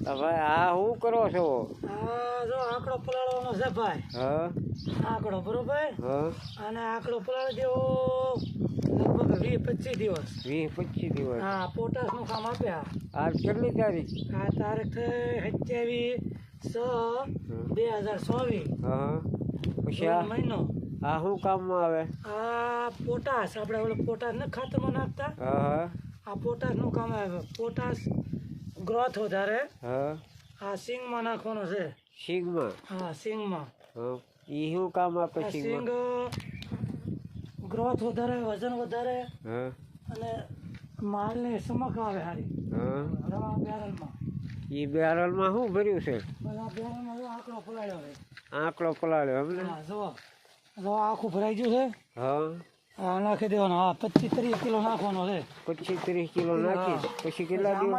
ભાઈ આ શું કરો છો? આ જો આંકડો પલાળવાનો છે ભાઈ. હા આંકડો બરોબર. હા અને આંકડો પલાળી દેવો લગભગ 20-25 દિવસ. 20-25 દિવસ. હા, પોટાશ નું કામ આપ્યા. આજ કેટલી તારીખ? આ તારીખ થઈ 27/6/2024. હા પછી આ મહિનો. આ શું કામમાં આવે? આ પોટાશ આપણે ઓલો પોટાશ ને ખાતરમાં નાખતા. હા આ પોટાશ નું કામ આવે. પોટાશ ગ્રોથ વધારે. હા આ સિંગમાં નાખવાનો છે. સિંગમાં? હા, સિંગમાં. હા એ શું કામ આપે સિંગ સિંગમાં? ગ્રોથ વધારે, વજન વધારે હા અને માલને ચમક આવે સારી. હા રવા બેરલમાં. એ બેરલમાં શું ભર્યું છે? બધા બેરલમાં જો આંકડો પલાળ્યો છે. આંકડો પલાળ્યો એમને? હા, જો આખું ભરાઈ ગયું છે. હા આ નાખી દેવાનો. હા, 25-30 કિલો નાખવાનો છે. 25-30 કિલો નાખી પછી કેટલા દિવસ?